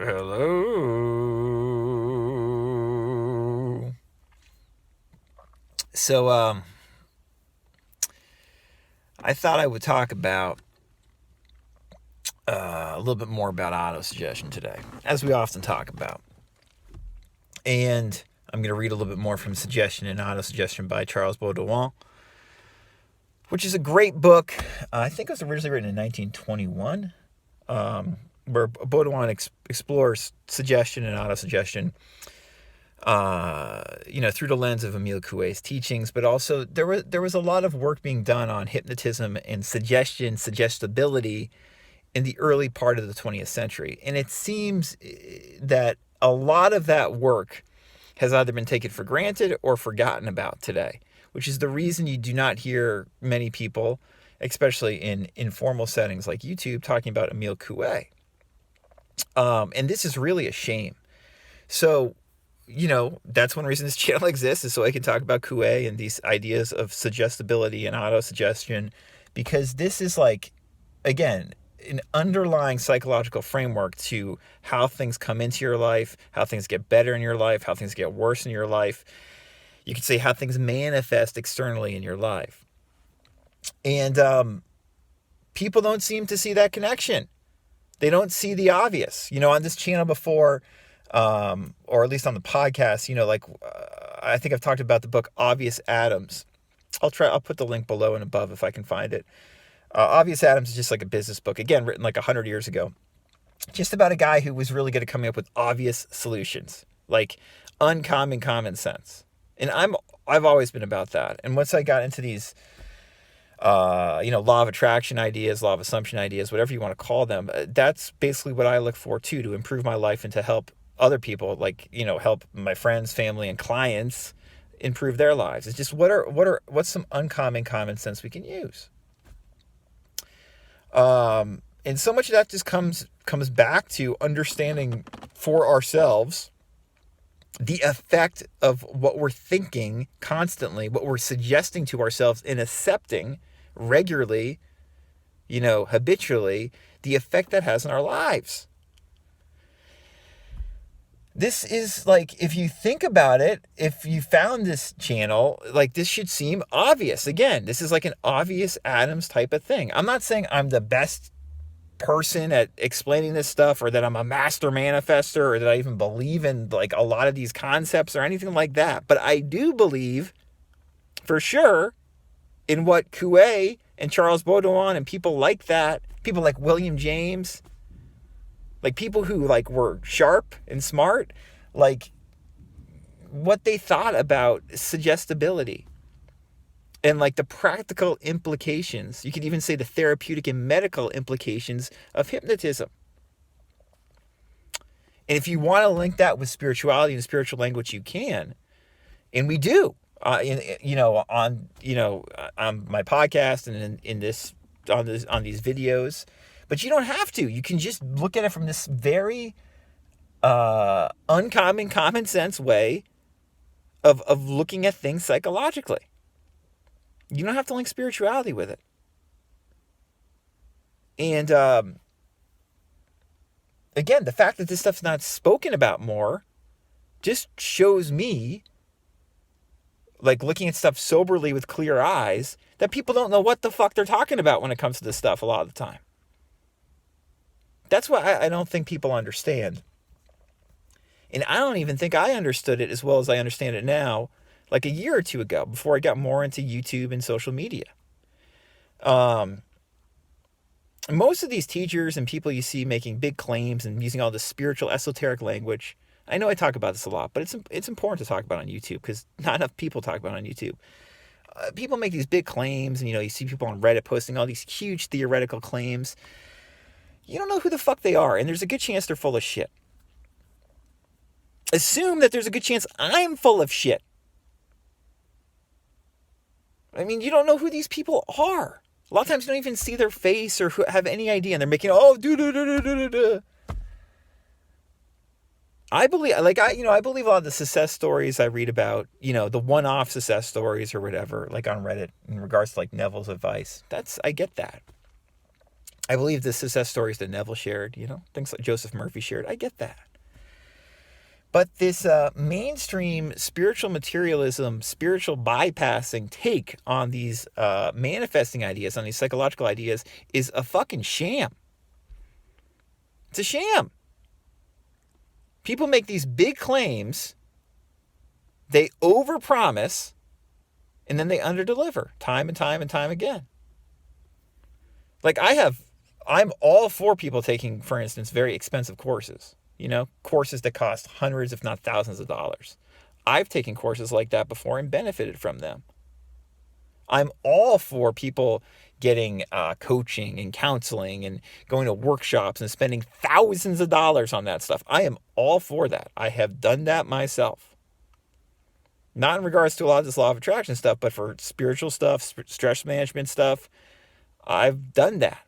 Hello. So, I thought I would talk about a little bit more about autosuggestion today, as we often talk about. And I'm going to read a little bit more from Suggestion and Autosuggestion by Charles Baudouin, which is a great book. I think it was originally written in 1921, where Baudouin explores suggestion and autosuggestion, through the lens of Emile Coué's teachings, but also there was a lot of work being done on hypnotism and suggestibility in the early part of the 20th century. And it seems that a lot of that work has either been taken for granted or forgotten about today, which is the reason you do not hear many people, especially in informal settings like YouTube, talking about Emile Coué. And this is really a shame. So, that's one reason this channel exists, is so I can talk about Coué and these ideas of suggestibility and autosuggestion, because this is again, an underlying psychological framework to how things come into your life, how things get better in your life, how things get worse in your life. You could say how things manifest externally in your life. And people don't seem to see that connection. They don't see the obvious. On this channel before, or at least on the podcast, I think I've talked about the book Obvious Atoms. I'll put the link below and above if I can find it. Obvious Atoms is just like a business book, again, written 100 years ago. Just about a guy who was really good at coming up with obvious solutions, like uncommon common sense. And I've always been about that. And once I got into these, law of attraction ideas, law of assumption ideas, whatever you want to call them, that's basically what I look for too, to improve my life and to help other people, help my friends, family, and clients improve their lives. It's just what's some uncommon common sense we can use. And so much of that just comes back to understanding for ourselves the effect of what we're thinking constantly, what we're suggesting to ourselves and accepting regularly, habitually, the effect that has on our lives. This is if you think about it, if you found this channel, this should seem obvious. Again, this is an obvious Adams type of thing. I'm not saying I'm the best person at explaining this stuff, or that I'm a master manifester, or that I even believe in a lot of these concepts or anything like that. But I do believe for sure in what Coué and Charles Baudouin and people like that, people like William James, people who were sharp and smart, what they thought about suggestibility and the practical implications. You could even say the therapeutic and medical implications of hypnotism. And if you want to link that with spirituality and spiritual language, you can, and we do. On my podcast and on these videos. But you don't have to. You can just look at it from this very uncommon, common sense way of looking at things psychologically. You don't have to link spirituality with it. And again, the fact that this stuff's not spoken about more just shows me, looking at stuff soberly with clear eyes, that people don't know what the fuck they're talking about when it comes to this stuff a lot of the time. That's why I don't think people understand. And I don't even think I understood it as well as I understand it now, a year or two ago, before I got more into YouTube and social media. Most of these teachers and people you see making big claims and using all this spiritual esoteric language, I know I talk about this a lot, but it's important to talk about on YouTube, because not enough people talk about it on YouTube. People make these big claims, and you see people on Reddit posting all these huge theoretical claims. You don't know who the fuck they are, and there's a good chance they're full of shit. Assume that there's a good chance I'm full of shit. I mean, you don't know who these people are. A lot of times you don't even see their face or have any idea, and they're making, I believe, I believe a lot of the success stories I read about, the one-off success stories or whatever, on Reddit, in regards to Neville's advice. I get that. I believe the success stories that Neville shared, things like Joseph Murphy shared. I get that. But this mainstream spiritual materialism, spiritual bypassing take on these manifesting ideas, on these psychological ideas, is a fucking sham. It's a sham. People make these big claims, they overpromise, and then they underdeliver time and time and time again. Like I'm all for people taking, for instance, very expensive courses. Courses that cost hundreds, if not thousands of dollars. I've taken courses like that before and benefited from them. I'm all for people getting coaching and counseling and going to workshops and spending thousands of dollars on that stuff. I am all for that. I have done that myself. Not in regards to a lot of this law of attraction stuff, but for spiritual stuff, stress management stuff, I've done that.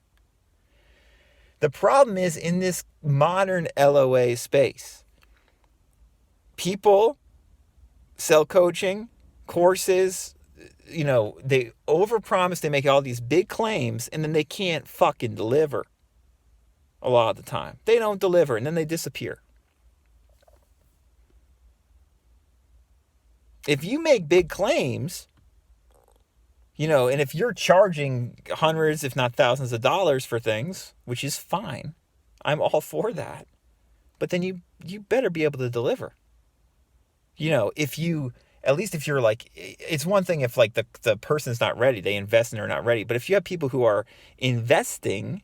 The problem is in this modern LOA space, people sell coaching, courses, they overpromise, they make all these big claims, and then they can't fucking deliver a lot of the time. They don't deliver, and then they disappear. If you make big claims, and if you're charging hundreds, if not thousands of dollars for things, which is fine, I'm all for that. But then you better be able to deliver. If you're like, it's one thing if like the person's not ready, they invest and they're not ready. But if you have people who are investing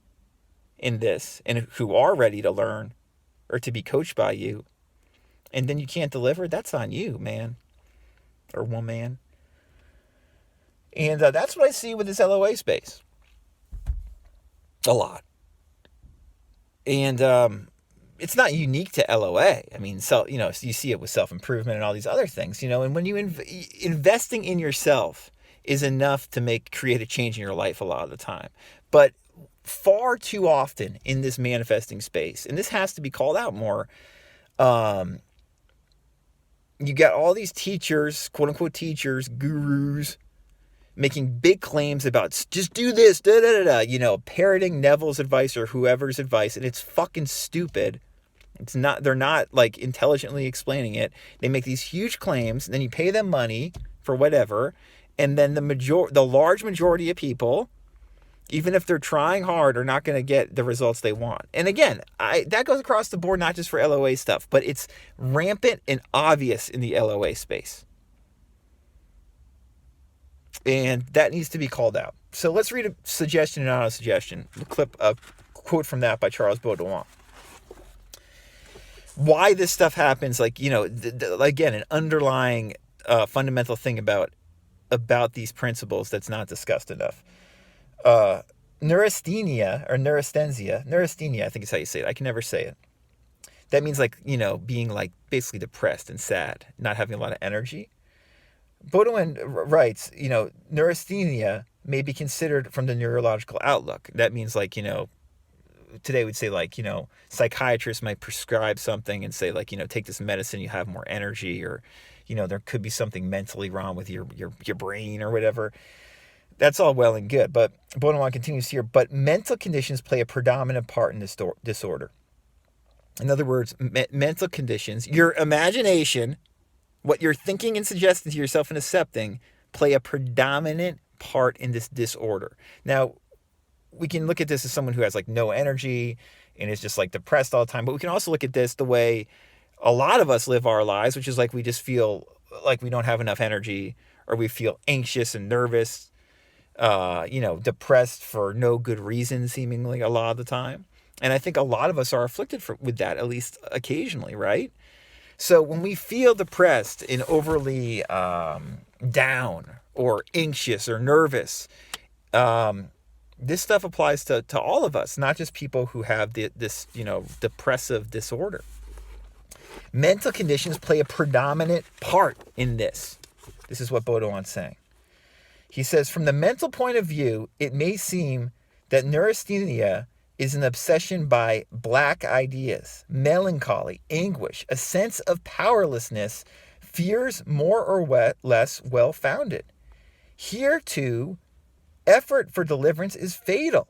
in this and who are ready to learn or to be coached by you, and then you can't deliver, that's on you, man or woman. And that's what I see with this LOA space. A lot. And it's not unique to LOA. I mean, you see it with self-improvement and all these other things, and when you investing in yourself is enough to create a change in your life a lot of the time. But far too often in this manifesting space, and this has to be called out more, you got all these teachers, quote unquote teachers, gurus, making big claims about just do this, parroting Neville's advice or whoever's advice, and it's fucking stupid. They're not like intelligently explaining it. They make these huge claims, and then you pay them money for whatever, and then the large majority of people, even if they're trying hard, are not going to get the results they want. And again, that goes across the board, not just for LOA stuff, but it's rampant and obvious in the LOA space. And that needs to be called out. So let's read a suggestion and not a suggestion. A quote from that by Charles Baudouin. Why this stuff happens, again, an underlying fundamental thing about these principles that's not discussed enough. Neurasthenia, I think is how you say it. I can never say it. That means being basically depressed and sad, not having a lot of energy. Baudouin writes, neurasthenia may be considered from the neurological outlook. That means today we'd say psychiatrists might prescribe something and say take this medicine, you have more energy, or, there could be something mentally wrong with your brain or whatever. That's all well and good. But Baudouin continues here, but mental conditions play a predominant part in this disorder. In other words, mental conditions, your imagination, what you're thinking and suggesting to yourself and accepting, play a predominant part in this disorder. Now, we can look at this as someone who has no energy and is just depressed all the time. But we can also look at this the way a lot of us live our lives, which is we just feel like we don't have enough energy, or we feel anxious and nervous, depressed for no good reason, seemingly a lot of the time. And I think a lot of us are afflicted with that, at least occasionally, right? So when we feel depressed and overly down or anxious or nervous, this stuff applies to all of us, not just people who have this depressive disorder. Mental conditions play a predominant part in this. This is what Baudouin's saying. He says, from the mental point of view, it may seem that neurasthenia is an obsession by black ideas, melancholy, anguish, a sense of powerlessness, fears more or less well-founded. Here, too, effort for deliverance is fatal.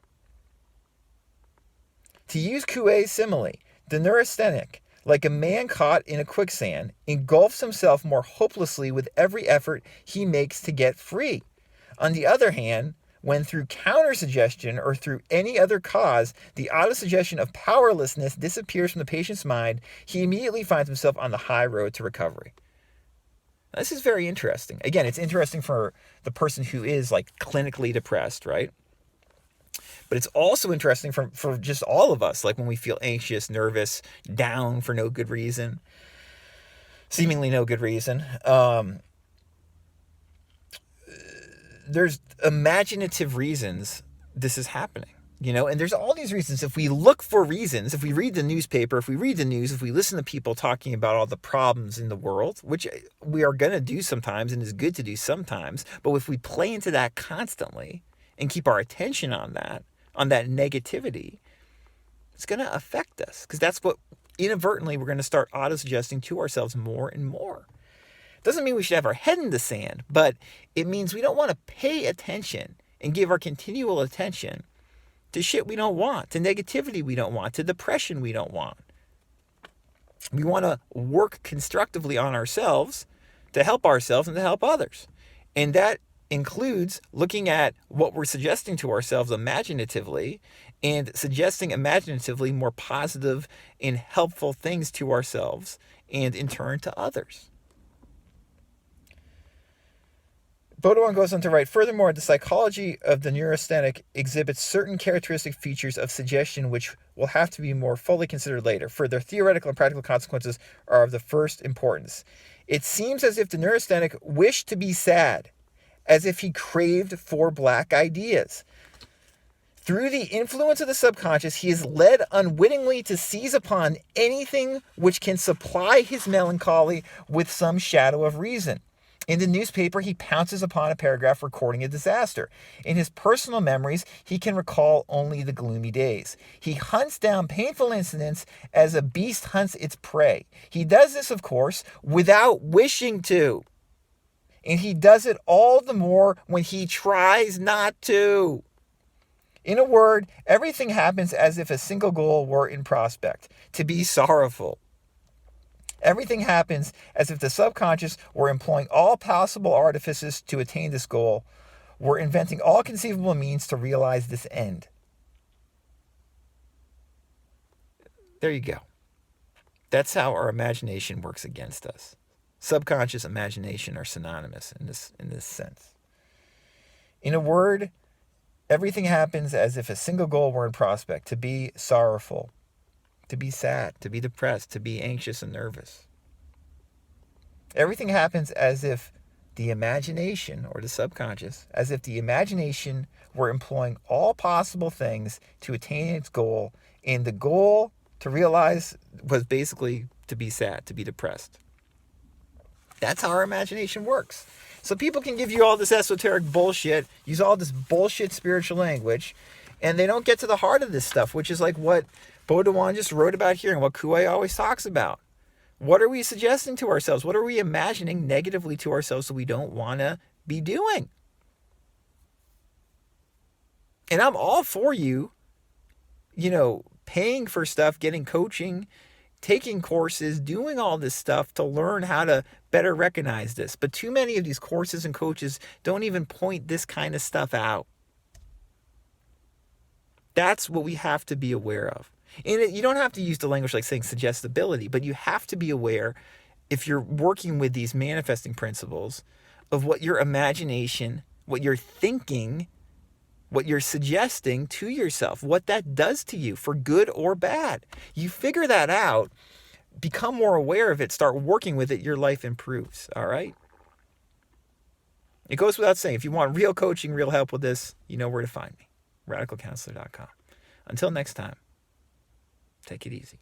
To use Coué's simile, the neurasthenic, like a man caught in a quicksand, engulfs himself more hopelessly with every effort he makes to get free. On the other hand, when through counter-suggestion or through any other cause, the autosuggestion of powerlessness disappears from the patient's mind, he immediately finds himself on the high road to recovery. This is very interesting. Again, it's interesting for the person who is like clinically depressed, right? But it's also interesting for just all of us, like when we feel anxious, nervous, down for no good reason, seemingly no good reason. There's imaginative reasons this is happening, and there's all these reasons. If we look for reasons, if we read the newspaper, if we read the news, if we listen to people talking about all the problems in the world, which we are going to do sometimes and is good to do sometimes, but if we play into that constantly and keep our attention on that negativity, it's going to affect us, because that's what inadvertently we're going to start auto-suggesting to ourselves more and more. Doesn't mean we should have our head in the sand, but it means we don't want to pay attention and give our continual attention to shit we don't want, to negativity we don't want, to depression we don't want. We want to work constructively on ourselves to help ourselves and to help others. And that includes looking at what we're suggesting to ourselves imaginatively and suggesting imaginatively more positive and helpful things to ourselves and in turn to others. Baudouin goes on to write, furthermore, the psychology of the neurasthenic exhibits certain characteristic features of suggestion which will have to be more fully considered later, for their theoretical and practical consequences are of the first importance. It seems as if the neurasthenic wished to be sad, as if he craved for black ideas. Through the influence of the subconscious, he is led unwittingly to seize upon anything which can supply his melancholy with some shadow of reason. In the newspaper, he pounces upon a paragraph recording a disaster. In his personal memories, he can recall only the gloomy days. He hunts down painful incidents as a beast hunts its prey. He does this, of course, without wishing to. And he does it all the more when he tries not to. In a word, everything happens as if a single goal were in prospect, to be sorrowful. Everything happens as if the subconscious were employing all possible artifices to attain this goal, were inventing all conceivable means to realize this end. There you go. That's how our imagination works against us. Subconscious, imagination are synonymous in this sense. In a word, everything happens as if a single goal were in prospect, to be sorrowful, to be sad, to be depressed, to be anxious and nervous. Everything happens as if the imagination, or the subconscious, as if the imagination were employing all possible things to attain its goal, and the goal to realize was basically to be sad, to be depressed. That's how our imagination works. So people can give you all this esoteric bullshit, use all this bullshit spiritual language, and they don't get to the heart of this stuff, which is like what Baudouin just wrote about here and what Coué always talks about. What are we suggesting to ourselves? What are we imagining negatively to ourselves that we don't want to be doing? And I'm all for you, paying for stuff, getting coaching, taking courses, doing all this stuff to learn how to better recognize this. But too many of these courses and coaches don't even point this kind of stuff out. That's what we have to be aware of. And you don't have to use the language like saying suggestibility, but you have to be aware, if you're working with these manifesting principles, of what your imagination, what you're thinking, what you're suggesting to yourself, what that does to you for good or bad. You figure that out, become more aware of it, start working with it, your life improves, all right? It goes without saying, if you want real coaching, real help with this, you know where to find me, radicalcounselor.com. Until next time, take it easy.